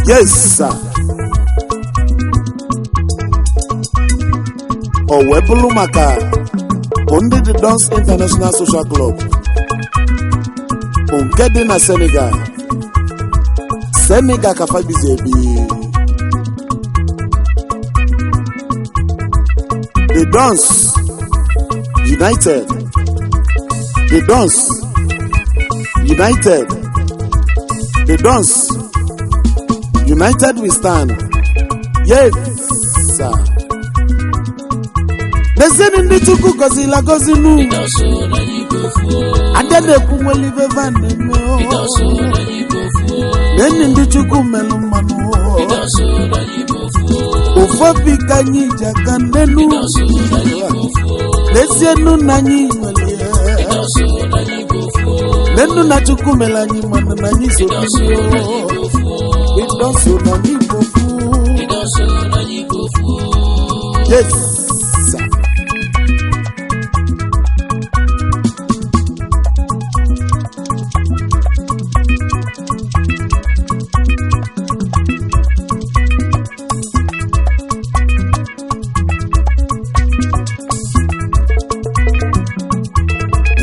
Yes, sir. Owebulu maka Onde the Dance International Social Club. Onke na Senegal. Senegal kafabizebi. The Dance United. The Dance United. The Dance United we stand. Yes, sir. Listen in the Chuku Gozila Gozinu. And then the Kumwelive Van. Then in the Chuku Melumano. Ufopi Kanyi Jakandenu. Lesienu Nani. Nenu na Chuku Melani Manani Sofi. We don't so Nani Gofu. Yes.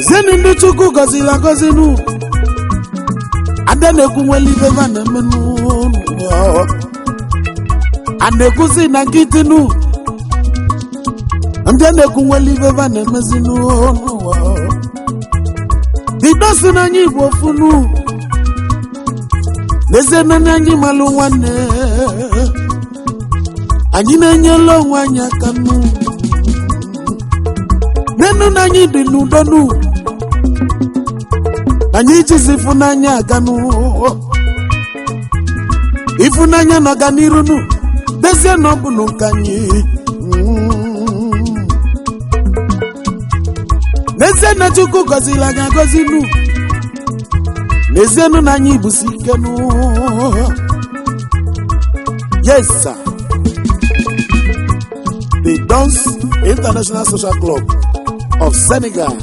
Zeni Chuku Gozila Gozinu. Adene kumwelive vane menu. Anekuzi na kitinu. Adene kumwelive vane mezinu. Didosi na nyibo funu. Nezena na nyimalu wane. Anyine nyelo wanya kanu. Nenu na nyidinu donu. Anyi chizifunanya ganu. Ifunanya no ganirunu. Desia no bunu kanyi. Desia na Chuku Gozila Gozinu. Desia no nanyi busikenu. Yes, sir. The Dance International Social Club of Senegal.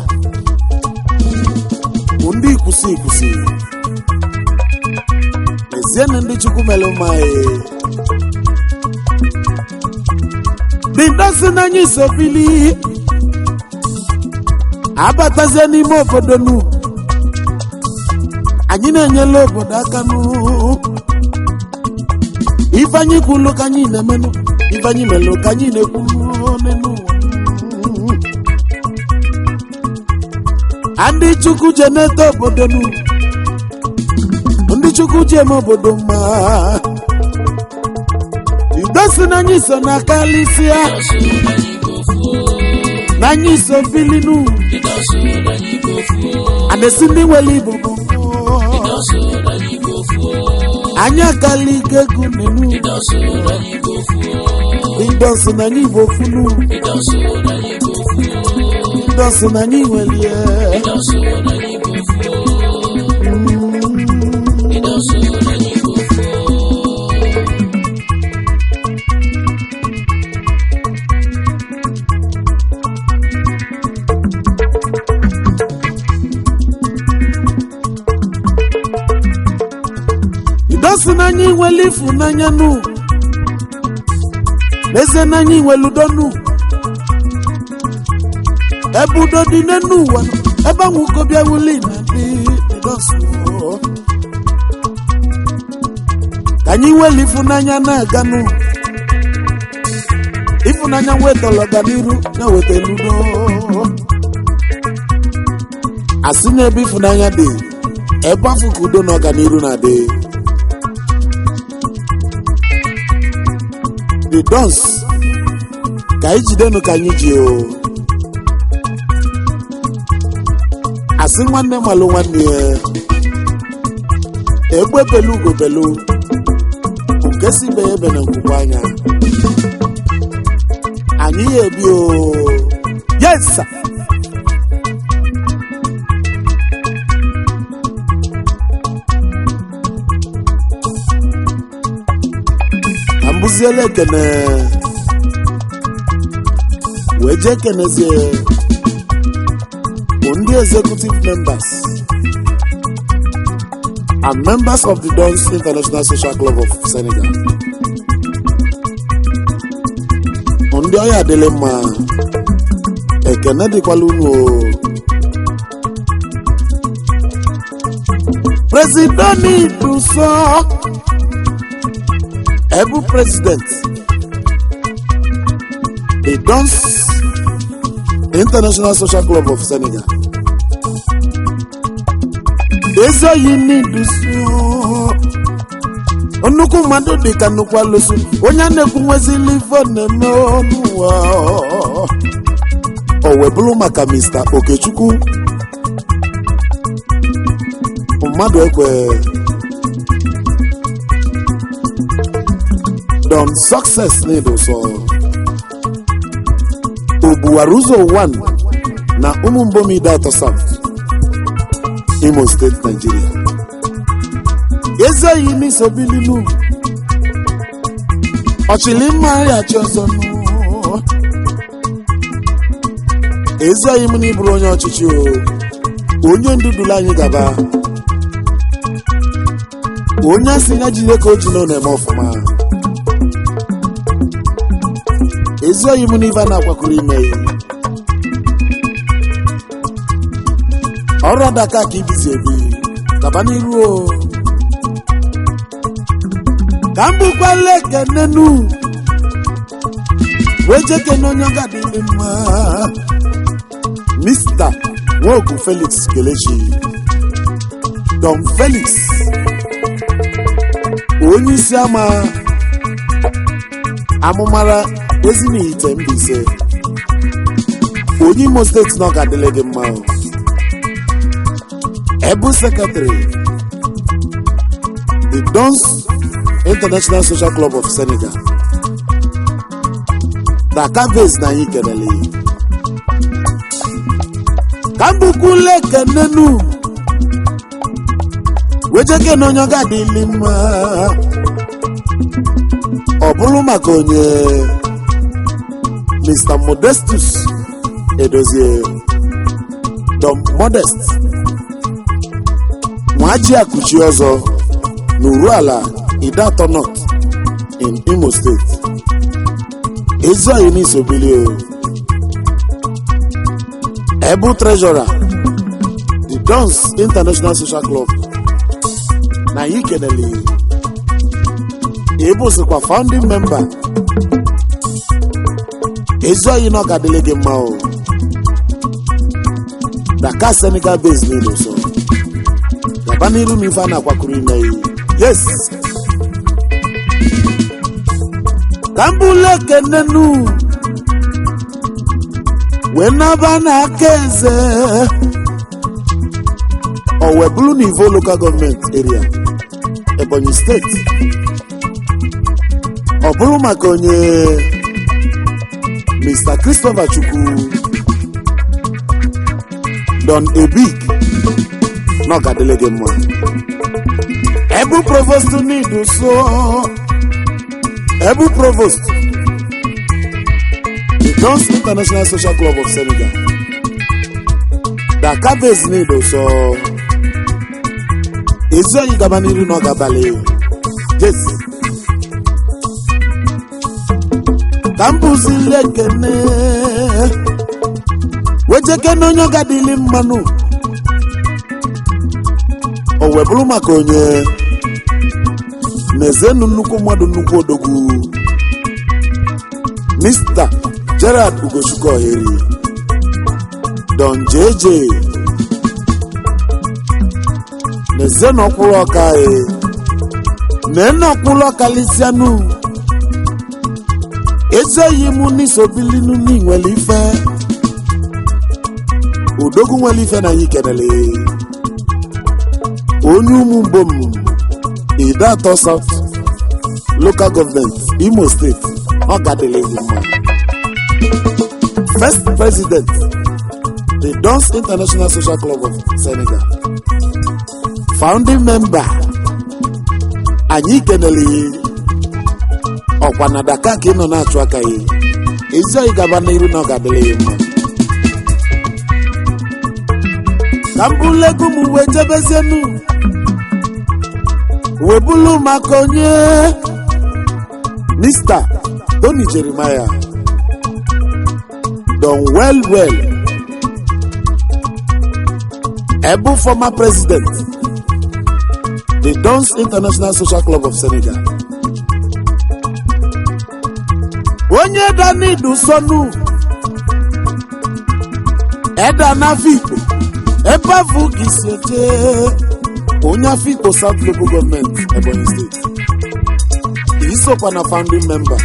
Undi kusi. Eziene ndi Chuku Melomai. Dindasi nanyi sofili. Abatazeni mofodonu. Anyine nyelo bodakanu. Ifanyi kulu kanyi nemenu. Ifanyi melo kanyi nekulu nenu. Andi Chuku jeneto bodonu. Andi Chuku jemo bodoma. Idosi nanyi so na kalisia. Nanyi so filinu. Adesindi weli bobo. Anya kali gegu nenu. Idosi nanyi bofunu. Idosi nanyi weli. Idosi nanyi weli funanya nu. Leze nanyi weludonu. Ebudo di nenu wanu. Eba mukobia wuli na di Idosi. Kanyi weli funanya na ganu. Ifunanya wetolo ganiru na weteludo. Asine ebi funanya di. Eba fukudo na ganiru na di. The Dance Kaijidenu Kanyiji o. Asin wanne malu wanne. Egbe pelu go pelu. Ukesi bebe na kukwanya. Ani ebi o. Yes sir. Ambuziele kene. Weje kenezie. Undi executive members. and members of the Dons International Social Club of Senegal. Ndị ọya adịlị mma ekene dịkwala unu. President Iduso Ebu President the Dons International Social Club of Senegal. Eze yi Iduso nnukwu mmadụ dị ka nnukwu alụsị onye na-ekwu nwezili ife na-eme n'ụwa. O wee bụrụ maka Mr. Okechukwu mmadụ ekwe Don Success N'iduso Obuwara ụzọ 1 na Umumbom Delta South, Imo State, Nigeria. Eze yi n'isobilinu ọchịlimma ya chọzọnụ. Eze yi m n'iburu onye ọchịchị onye ndudulu anyị gaba onye asị ya jide ka o ji na eme ọfụma. Eze yi m n'ife a na-akwakwuru ime ọrụ adaka ka ibizi ebi gaba n'iru ka m bụkwala ekenenu wee jekene onye ọ ga-adịrị mma Mr. Nwogu Felix Kelechi Don Felix onye isi ama amụmara Ezinihite Mbaise onye Imo steeti na ọ ga-adịrị gị mma. Ebu Secretary the Dons International Social Club of Senegal. Dakar base na anyị kelele. Kambukule kenenu wejeke n'onye ọ ga-adịrị mma ọ bụrụ maka onye Mr. Modestus Edozie Don Modest Nwaji Akuchi ọzọ n'Uruala Idato North in Imo State. Eze anyị n'isobili Ebu Treasurer the Dons International Social Club na anyị kenele. Ebu sikwa founding member. Eze anyị na ọ ga-adịrị gị mma Dakar Senegal base N'iduso gaba n'iru n'ife a na-akwakwuru ime. Yes, ka mbụle kenenu wee naba na aka eze o wee bụrụ n'ivo local government area Ebonyi State. Ọ bụrụ maka onye Mr. Christopher Chukwu Don Ebig na ọ ga-adịrị gị mma. Ebu Provost N'iduso Ebu Provost the Dons International Social Club of Senegal. Dakar base N'iduso ezu anyị gaba n'iru na ọ ga-abalị. Yes, ka mbụzili ekene wejekene onye ọ ga-adịrị mmanụ o wee bụrụ maka onye Nezenu nnukwu mmadụ nnukwu odogwu Mr. Gerard Ugochukwu Oheri Don JJ Nezenu ọkwụrụ ọka nene ọkwụrụ ọka lisianu. Eze yi mụ n'isobilinu n'inwele ife odogwu nwere ife na anyị kenele. Onye Umumbom Idato South Local Government Imo State ọ ga-adịrị gị mma. First President the Dons International Social Club of Senegal. Founding member anyị kenele ọkwa na Dakar ka ị nọ na-achụ aka ya. Ezi anyị gaba n'iru na ọ ga-adịrị gị mma. Ka mbụlego m wee jebezienu webulu makonye Mr. Tony Jeremiah done well Ebu former president the Dons International Social Club of Senegal onye dani du sonu eda na Afikpo ebavu gisete onye Afikpo South Local Government Ebonyi State isokwa na founding member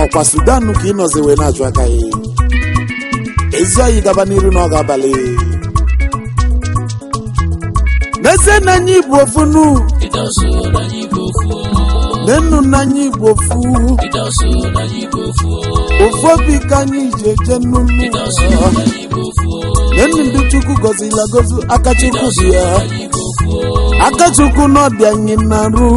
ọkwa Sudan ka ịnọzi wee na-ajụ aka ya ezi oyi gaba n'iru n'oge abalị n'eze na anyị bụ ofunu n'enu na anyị bụ ofu ofu obi ka anyị ji eje nnụnụ n'enu ndị Chukwu gọzila gọzi aka Chukwu dị ya aka Chukwu n'ọdị anyị na-arụ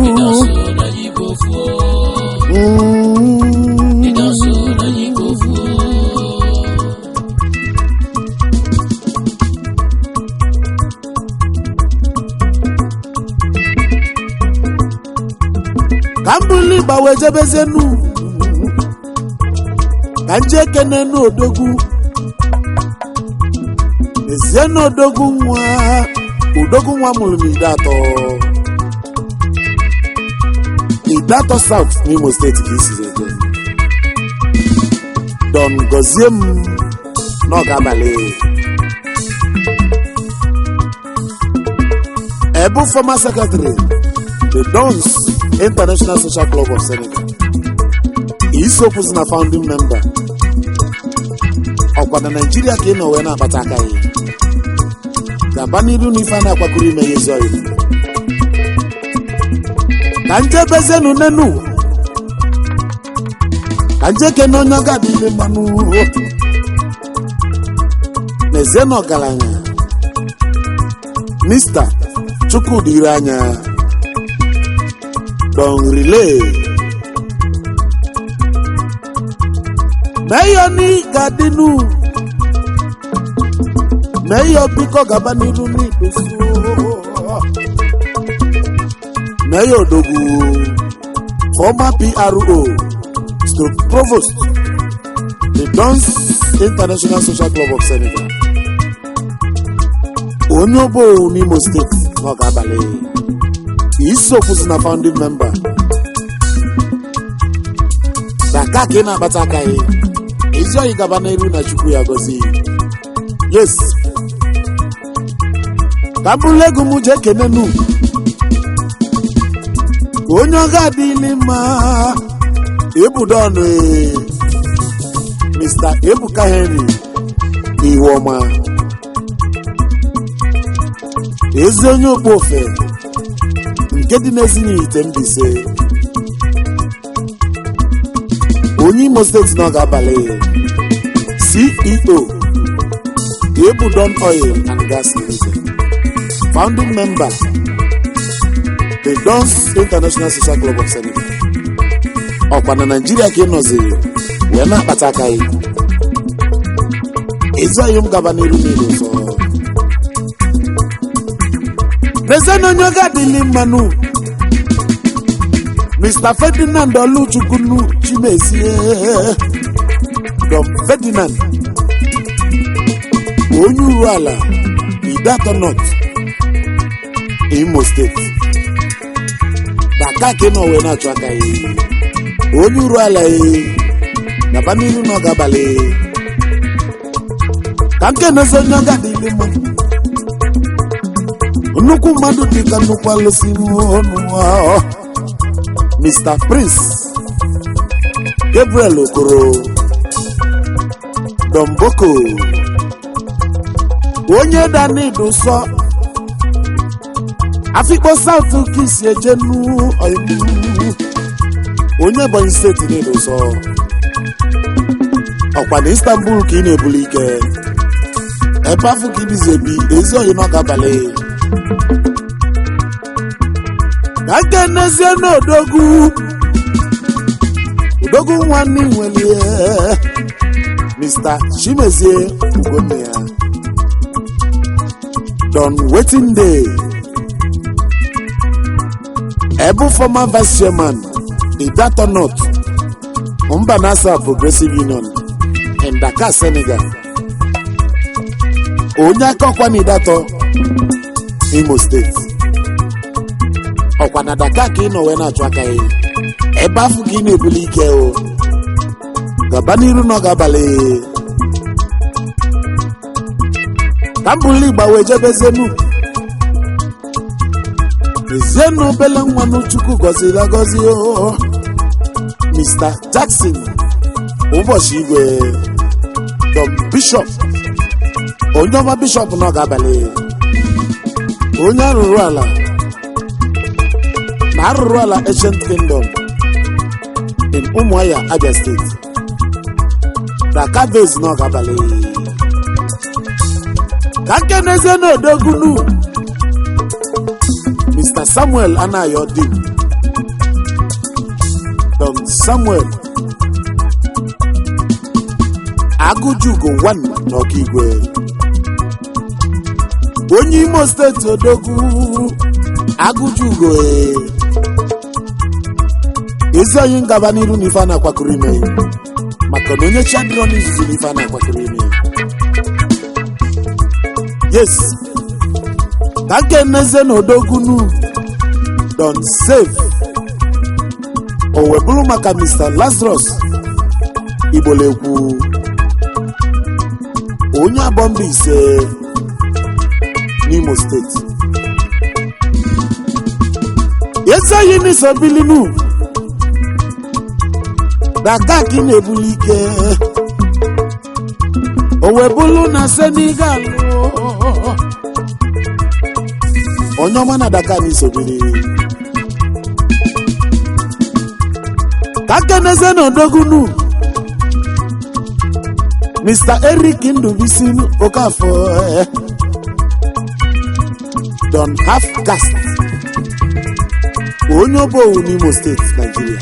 Kambuli bawe jebezenu kanje kenenu odogwu ezienu odogwu nwa mụrụ Idato South n'Imo State ka isi eje Don gozie m n'oge abalị Ebu former secretary the Dons International Social Club of Senegal isopụzi na founding member ọkwa na Nigeria ka ị nọ wee na-akpata aka ya gaba n'iru n'ife a na-akwakọrọ ime ya ezi oyi ka nje bezenu nenu ka nje kene onye ọga dị ime mmanụ n'ezienu ọgaranya Mr. Chukwudi ire anya Don relay Mayor ni gadinu Mayor biko gaba n'iru n'idosu Mayor Dogu former PRO stroke provost the Dons International Social Club of Senegal Onyobo n'Imo State n'oge abalị isopụzi na founding member daka ka ị na-akpata aka ya ezi oyi gaba n'iru na Chukwu ya gozi yes ka mbụlụ ego m je kenenu onye ọga adịghị mma ebudonu Mr. Ebuka Henry Iwoma ezi onye okpu ofe nke dị n'ezinụlọ ite Mbaise onye Imo State n'oge abalị CEO Ebudon Oil and Gas Limited founding member the Dons International Social Club of Senegal ọkwa na Nigeria ka ị nọziri wee na-akpata aka ya ezi oyi m gaba n'iru niile ụzọ Prezident onye ọga adịghị mmanụ Mr. Ferdinand Oluchukwu Chimezie Dom Ferdinand onye uru ala Idato North Imo State daka ka ị nọ wee na-achụ aka ya onye uru ala gaba n'iru n'oge abalị ka nke na-eze onye ọga adịghị mmanụ nnukwu mmadụ dịka nnukwu alụsị ọnụ Mr. Prince Gabriel Okoro Domboko onye Dani Dusọ Afikpo South ka isi eje nu onye Ebonyi State n'Idusọ ọkwa na Istanbul ka ị na-ebuli ike ebe afọ ka ibizi ebi ezi oyi n'oge abalị ka n'ezie n'odogwu nwanne nwere Mr. Chimezie Ugonia Don Waiting Day Ebu former vice chairman, Idato North, Mbanasa Progressive Union, in Dakar, Senegal. Onyako Kwanidato, Imo State. Okwana Dakar kino wena chwaka hii. Ebafu kine bulike o. Gabaniru no gabale. Kambuli baweje zenu. Zenu bele mwanu chuku gozi la gozi o. Mr. Jackson Uboshigwe the Bishop Onyoma Bishop no gabale Onya Ruala na Ruala Ancient Kingdom in Umuahia, Abia State. Dakabes no gabale Kakeneze no dogunu Mr. Samuel Anayodin Samuel Agujugo one Nokigwe Onye Imo State Odogu Agujugo Izo yingabaniru nifana kwa kurime Makononye chadroni izu nifana kwa kurime. Yes Kake nezen Odogunu Don save Owebulu maka Mr. Lazarus Iboleku Onya Bombi ise N'Imo State. Yesa yini sobilinu Daga kine bulike Owebulu na Senegal Onyoma na Daga ni sobili Kakeneze no dogunu Mr. Eric Ndubisinu Okafo Don half cast Onyobo N'Imo State, Nigeria.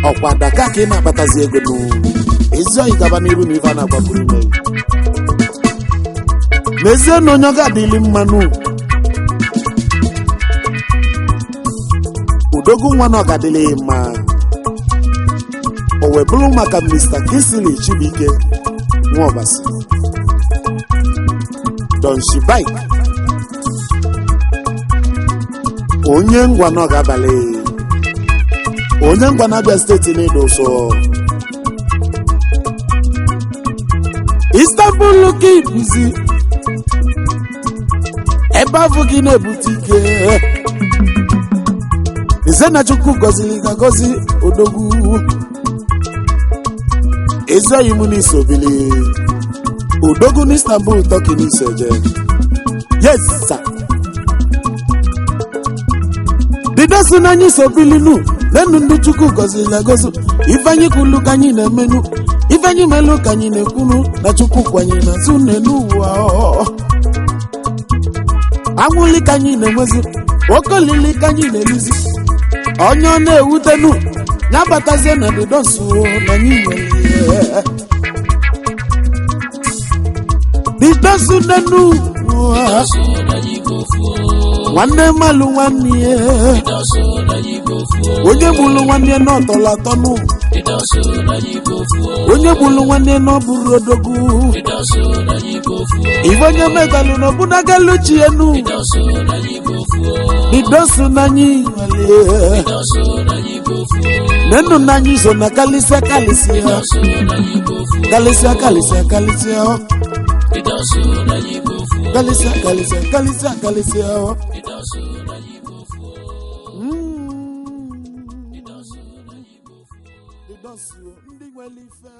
Okwa Dakar kina batazi ego nu Ezo igabaniru nivana kwa kurime Meze no nyoga dili mmanu Udogu mwano gadele ma Owebulu maka Mr. Kisili Chibike Mwobasi Don Shibai Onye ngwano gabale Onye ngwana Abia State nedo so Istanbul looking busy Eba vugine boutique Izena chuku gozili gagozi Odogu Ezo yimuni sobili Odogu ni Istanbul toki ni seje. Yes sir. Didasu nanyi sobili nu Nenu ndu chuku gozili gozu Ifanyi kulu kanyi ne menu Ifanyi melu kanyi ne kunu Na chuku kwanyi na sunenu wao Amuli kanyi ne mwezi Okolili kanyi ne lizi Onyo ne utenu Nyabataze na didosu na nyinye Didosu nenu Wane malu wanie Onye bulu wanie no tola tonu Onye bulu wanie no burodogu Ivonye megalu no bunagalu chienu Didosu nanyi wale Nenu nanyi zona kalisia kalisia Kalisia kalisia kalisia Kalisia kalisia kalisia kalisia Didosu ndi walifa